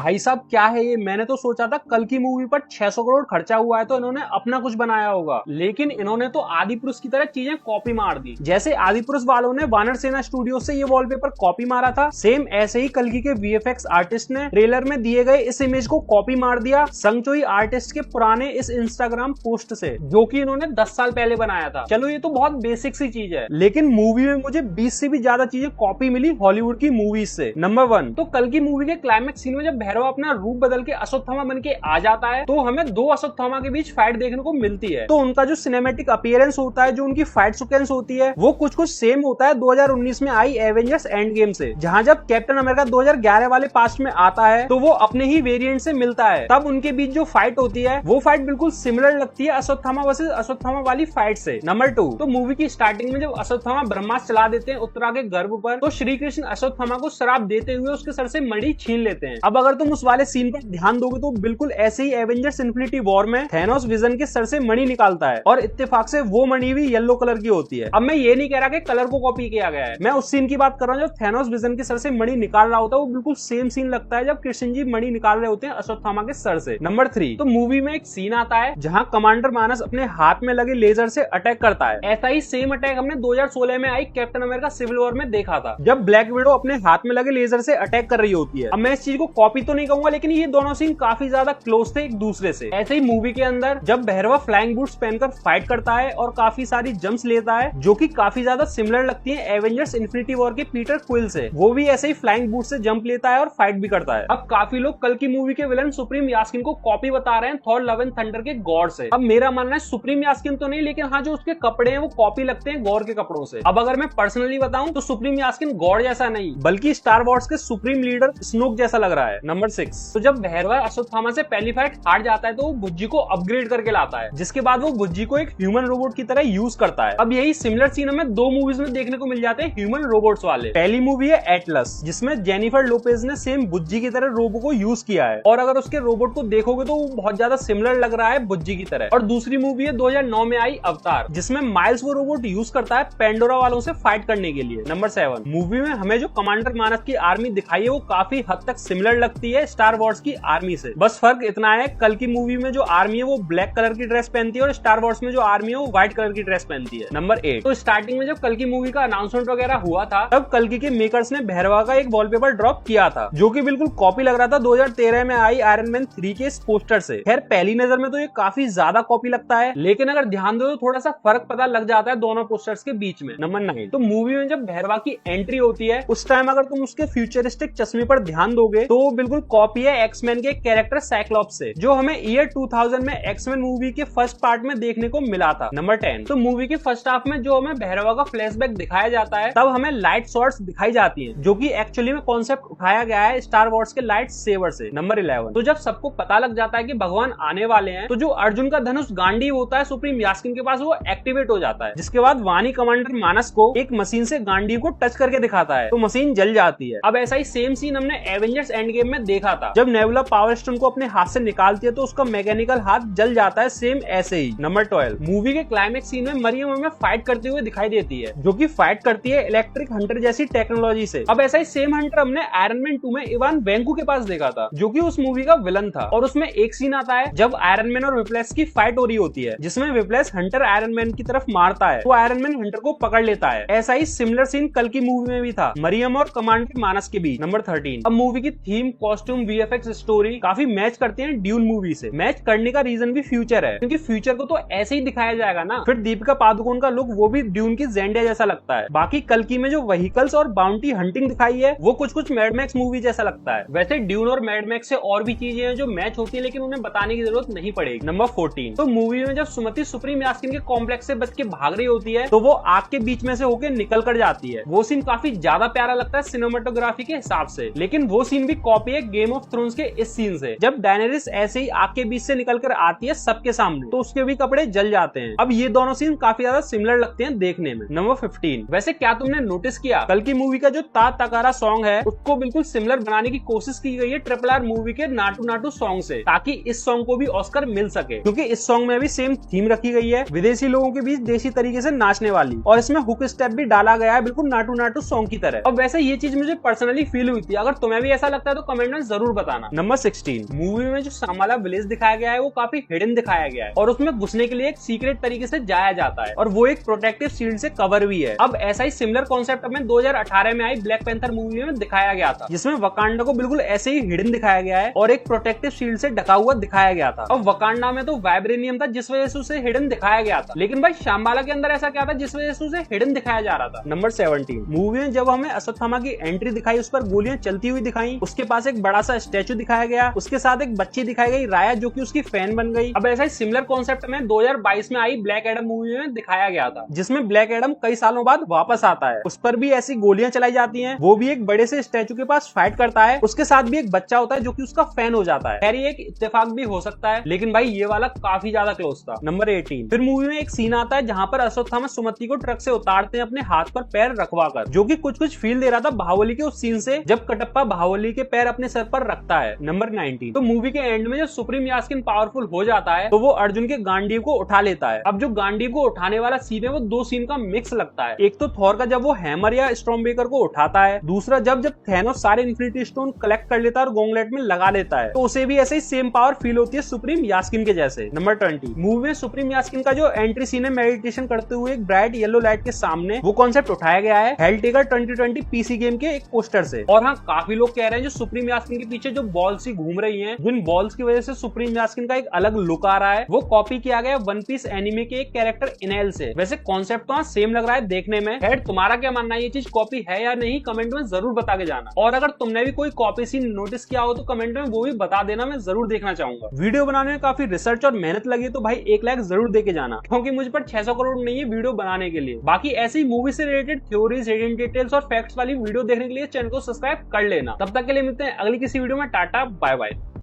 भाई साहब क्या है ये, मैंने तो सोचा था कल की मूवी पर 600 करोड़ खर्चा हुआ है तो इन्होंने अपना कुछ बनाया होगा, लेकिन इन्होंने तो आदि पुरुष की तरह चीजें कॉपी मार दी। जैसे आदि पुरुष वालों ने वानर सेना स्टूडियो से ये वॉलपेपर कॉपी मारा था, सेम ऐसे ही कल्कि के वीएफएक्स आर्टिस्ट ने ट्रेलर में दिए गए इस इमेज को कॉपी मार दिया संगचोई आर्टिस्ट के पुराने इस इंस्टाग्राम पोस्ट से, जो कि इन्होंने 10 साल पहले बनाया था। चलो ये तो बहुत बेसिक सी चीज है, लेकिन मूवी में मुझे 20 से भी ज्यादा चीजें कॉपी मिली हॉलीवुड की मूवीज से। नंबर 1 तो कल की मूवी के क्लाइमेक्स सीन में जब भैरव अपना रूप बदल के अश्वत्थामा बन के आ जाता है तो हमें दो अश्वत्थामा के बीच फाइट देखने को मिलती है। तो उनका जो सिनेमैटिक अपीयरेंस होता है, जो उनकी फाइट सीक्वेंस होती है, वो कुछ कुछ सेम होता है 2019 में आई एवेंजर्स एंड गेम से, जहां जब कैप्टन अमेरिका 2011 वाले पास्ट में आता है तो वो अपने ही वेरिएंट से मिलता है, तब उनके बीच जो फाइट होती है वो फाइट बिल्कुल सिमिलर लगती है अश्वत्थामा वर्सेस अश्वत्थामा वाली फाइट से। नंबर 2 तो मूवी की स्टार्टिंग में जब अश्वत्थामा ब्रह्मास्त्र चला देते हैं उत्तरा के गर्भ पर, तो श्री कृष्ण अश्वत्थामा को श्राप देते हुए उसके सर से मणि छीन लेते हैं। अब अगर तुम उस वाले सीन पर ध्यान दोगे तो बिल्कुल ऐसे ही एवेंजर्स इन्फिनिटी वॉर में थैनोस विजन के सर से मणि निकालता है और इत्तेफाक से वो मणि भी येलो कलर की होती है। अब मैं ये नहीं कह रहा कि कलर को कॉपी किया गया है, मैं उस सीन की बात कर रहा हूँ जब थैनोस विजन के सर से मणि निकाल रहा होता है, वो बिल्कुल सेम सीन लगता है जब कृष्ण जी मणि निकाल रहे होते हैं अश्वत्थामा के सर से। नंबर 3 तो मूवी में एक सीन आता है जहां कमांडर मानस अपने हाथ में लगे लेजर से अटैक करता है। ऐसा ही सेम अटैक हमने 2016 में आई कैप्टन अमेरिका सिविल वॉर में देखा था, जब ब्लैक विडो अपने हाथ में लगे लेजर से अटैक कर रही होती है। अब मैं इस चीज को कॉपी तो नहीं कहूंगा, लेकिन ये दोनों सीन काफी ज्यादा क्लोज थे एक दूसरे से। ऐसे ही मूवी के अंदर जब भैरवा फ्लाइंग बूट्स पहनकर फाइट करता है और काफी सारी जंप्स लेता है जो कि काफी ज्यादा सिमिलर लगती है एवेंजर्स इन्फिनिटी वॉर के पीटर क्विल से, वो भी ऐसे ही फ्लाइंग बूट से जंप लेता है और फाइट भी करता है। अब काफी लोग कल की मूवी के विलन सुप्रीम यास्किन को कॉपी बता रहे हैं थॉर लव एंड थंडर के गॉड से। अब मेरा मानना है सुप्रीम यास्किन तो नहीं, लेकिन हाँ जो उसके कपड़े हैं वो कॉपी लगते हैं गॉड के कपड़ों से। अब अगर मैं पर्सनली बताऊं तो सुप्रीम यास्किन गॉड जैसा नहीं बल्कि स्टार वॉर्स के सुप्रीम लीडर स्नोक जैसा लग रहा है। नंबर 6 तो जब भैरवा अश्वत्थामा से पहली फाइट हार जाता है तो वो बुज्जी को अपग्रेड करके लाता है, जिसके बाद वो बुज्जी को एक ह्यूमन रोबोट की तरह यूज करता है। अब यही सिमिलर सीन हमें 2 मूवीज में देखने को मिल जाते हैं ह्यूमन रोबोट्स वाले। पहली मूवी है एटलस, जिसमें जेनिफर लोपेज ने सेम बुज्जी की तरह रोबो को यूज किया है और अगर उसके रोबोट को देखोगे तो वो बहुत ज्यादा सिमिलर लग रहा है बुज्जी की तरह। और दूसरी मूवी है 2009 में आई अवतार, जिसमें माइल्स वो रोबोट यूज करता है पेंडोरा वालों से फाइट करने के लिए। नंबर 7 मूवी में हमें जो कमांडर मानस की आर्मी दिखाई है वो काफी हद तक सिमिलर लगती है स्टार वॉर्स की आर्मी से, बस फर्क इतना है कल की मूवी में जो आर्मी है वो ब्लैक कलर की ड्रेस पहनती है और स्टार वॉर्स में जो आर्मी है वो व्हाइट कलर की ड्रेस पहनती है। नंबर 8 तो स्टार्टिंग में जब कल की मूवी का अनाउंसमेंट वगैरह हुआ था तब कल्कि के मेकर्स ने भैरवा का एक वॉलपेपर ड्रॉप किया था जो कि बिल्कुल कॉपी लग रहा था 2013 में आई आयरन मैन 3 के इस पोस्टर से। खैर पहली नजर में तो ये काफी ज्यादा कॉपी लगता है, लेकिन अगर ध्यान दो तो थोड़ा सा फर्क पता लग जाता है दोनों पोस्टर्स के बीच में। नंबर 9 तो मूवी में जब भैरवा की एंट्री होती है उस टाइम अगर तुम उसके फ्यूचरिस्टिक चश्मे पर ध्यान दोगे तो वो बिल्कुल कॉपी है एक्समैन के कैरेक्टर साइक्लॉप्स से, जो हमें ईयर 2000 में एक्समैन मूवी के फर्स्ट पार्ट में देखने को मिला था। नंबर 10 तो मूवी के फर्स्ट हाफ में जो हमें भैरवा का फ्लैशबैक दिखाया जाता है तब हमें लाइट शॉट्स दिखाई जाती हैं, जो कि एक्चुअली में कॉन्सेप्ट उठाया गया है स्टार वॉर्स के लाइट सेवर से। नंबर 11 तो जब सबको पता लग जाता है कि भगवान आने वाले हैं तो जो अर्जुन का धनुष गांडीव होता है सुप्रीम यास्किन के पास वो एक्टिवेट हो जाता है, जिसके बाद वानी कमांडर मानस को एक मशीन से गांडीव को टच करके दिखाता है तो मशीन जल जाती है। अब ऐसा ही सेम सीन हमने एवेंजर्स एंड गेम में देखा था जब नेबुला पावर स्टोन को अपने हाथ से निकालती है तो उसका मैकेनिकल हाथ जल जाता है, सेम ऐसे ही। नंबर 12 मूवी के क्लाइमेक्स सीन में मरियम हमें फाइट करते हुए दिखाई देती है, जो कि फाइट करती है इलेक्ट्रिक हंटर जैसी टेक्नोलॉजी से। अब ऐसा ही सेम हंटर हमने आयरन मैन 2 में इवान वेंकू के पास देखा था, जो कि उस मूवी का विलन था। और उसमें एक सीन आता है जब आयरन मैन और विप्लेस की फाइट हो रही होती है, जिसमें विप्लेस हंटर आयरन मैन की तरफ मारता है तो आयरन मैन हंटर को पकड़ लेता है। ऐसा ही सिमिलर सीन कल की मूवी में भी था मरियम और कमांडर मानस के बीच। नंबर 13 अब मूवी की थीम, कॉस्ट्यूम, वीएफएक्स, स्टोरी काफी मैच करते हैं ड्यून मूवी से। मैच करने का रीजन भी फ्यूचर है, क्योंकि फ्यूचर को तो ऐसे ही दिखाया जाएगा ना। फिर दीपिका पादुकोण का लुक वो भी ड्यून की जेंडिया जैसा लगता है। बाकी कल की में जो व्हीकल्स और बाउंटी हंटिंग दिखाई है वो कुछ कुछ मैड मैक्स मूवी जैसा लगता है। वैसे ड्यून और मैड मैक्स से और भी चीजें हैं जो मैच होती है, लेकिन उन्हें बताने की जरूरत नहीं पड़ेगी। नंबर 14 तो मूवी में जब सुमति सुप्रीम यास्किन के कॉम्प्लेक्स से बच के भाग रही होती है तो वो आग के बीच में से होकर निकल कर जाती है। वो सीन काफी ज्यादा प्यारा लगता है सिनेमेटोग्राफी के हिसाब से, लेकिन वो सीन भी कॉपी है गेम ऑफ थ्रोन्स के इस सीन से, जब डायनेरिस ऐसे ही आग के बीच से निकल कर आती है सबके सामने तो उसके भी कपड़े जल जाते हैं। अब ये दोनों सीन काफी ज्यादा सिमिलर लगते हैं देखने में। नंबर 15 वैसे क्या तुमने नोटिस किया कल की मूवी का जो ता तकारा सॉन्ग है उसको बिल्कुल सिमिलर बनाने की कोशिश की गई है RRR मूवी के नाटू नाटू सॉन्ग से, ताकि इस सॉन्ग को भी ऑस्कर मिल सके, क्योंकि इस सॉन्ग में भी सेम थीम रखी गई है विदेशी लोगों के बीच देसी तरीके से नाचने वाली, और इसमें हुक स्टेप भी डाला गया है बिल्कुल नाटू नाटू सॉन्ग की तरह। अब वैसे ये चीज मुझे पर्सनली फील हुई थी, अगर तुम्हें भी ऐसा लगता है तो कमेंट में में जरूर बताना। नंबर 16, मूवी में जो शामवाला विलेज दिखाया गया है वो काफी हिडन दिखाया गया है और उसमें घुसने के लिए एक सीक्रेट तरीके से जाया जाता है और वो एक प्रोटेक्टिव शील्ड से कवर भी है। अब ऐसा ही सिमिलर कॉन्सेप्ट हमें 2018 में आई ब्लैक पैंथर मूवी में दिखाया गया था, जिसमें वकांडा को बिल्कुल ऐसे ही हिडन दिखाया गया है और एक प्रोटेक्टिव शील्ड से ढका हुआ दिखाया गया था। अब वकांडा में तो वाइब्रेनियम था जिस वजह से उसे हिडन दिखाया गया था, लेकिन भाई शामवाला के अंदर ऐसा क्या था जिस वजह से उसे हिडन दिखाया जा रहा था। नंबर 17, मूवी में जब हमें अश्वत्थामा की एंट्री दिखाई, उस पर गोलियां चलती हुई दिखाई, उसके पास एक बड़ा सा स्टैचू दिखाया गया, उसके साथ एक बच्ची दिखाई गई राया जो कि उसकी फैन बन गई। अब ऐसा ही सिमिलर कॉन्सेप्ट में 2022 में आई ब्लैक एडम मूवी में दिखाया गया था, जिसमें ब्लैक एडम कई सालों बाद वापस आता है। उस पर भी ऐसी गोलियां चलाई जाती हैं, वो भी एक बड़े से स्टैचू के पास फाइट करता है, उसके साथ भी एक बच्चा होता है जो कि उसका फैन हो जाता है। खैर ये एक इत्तेफाक भी हो सकता है, लेकिन भाई ये वाला काफी ज्यादा क्लोज था। नंबर 18, फिर मूवी में एक सीन आता है जहां पर अश्वत्थामा सुमति को ट्रक से उतारते हैं अपने हाथ पर पैर रखवाकर, जो कि कुछ फील दे रहा था बाहुबली के उस सीन से जब कटप्पा बाहुबली के पैर अपने सर पर रखता है। नंबर 19, तो मूवी के एंड में जब सुप्रीम यास्किन पावरफुल हो जाता है तो वो अर्जुन के गांडीव को उठा लेता है। अब जो गांडीव को उठाने वाला सीन है वो दो सीन का मिक्स लगता है। एक तो थॉर का जब वो हैमर या स्टॉर्मब्रेकर को उठाता है, दूसरा जब थैनोस सारे इन्फिनिटी स्टोन कलेक्ट कर लेता है और गॉन्गलेट में लगा लेता है, तो उसे भी ऐसे ही सेम पावर फील होती है सुप्रीम यास्किन के जैसे। नंबर 20, मूवी में सुप्रीम यास्किन का जो एंट्री सीन है मेडिटेशन करते हुए एक ब्राइट येलो लाइट के सामने, वो कॉन्सेप्ट उठाया गया है हेलटेकर 2020 पीसी गेम के एक पोस्टर से। और हाँ, काफी लोग कह रहे हैं जो सुप्रीम यास्किन के पीछे जो बॉल्स ही घूम रही हैं, जिन बॉल्स की वजह से सुप्रीम यास्किन का एक अलग लुक आ रहा है, वो कॉपी किया गया वन पीस एनिमे के एक कैरेक्टर इनेल से। वैसे कॉन्सेप्ट तो हाँ सेम लग रहा है देखने में। खैर तुम्हारा क्या मानना है, ये चीज कॉपी है या नहीं, कमेंट में जरूर बता के जाना। और अगर तुमने भी कोई कॉपी सीन नोटिस किया हो तो कमेंट में वो भी बता देना, मैं जरूर देखना चाहूंगा। वीडियो बनाने में काफी रिसर्च और मेहनत लगी तो भाई 1 लाइक जरूर देके जाना, क्योंकि मुझ पर 600 करोड़ नहीं है वीडियो बनाने के लिए। बाकी ऐसी मूवी से रिलेटेड थ्योरीज, हिडन डिटेल्स और फैक्ट्स वाली वीडियो देखने के लिए चैनल को सब्सक्राइब कर लेना। तब तक के लिए मिलते हैं अगली किसी वीडियो में। Tata bye bye.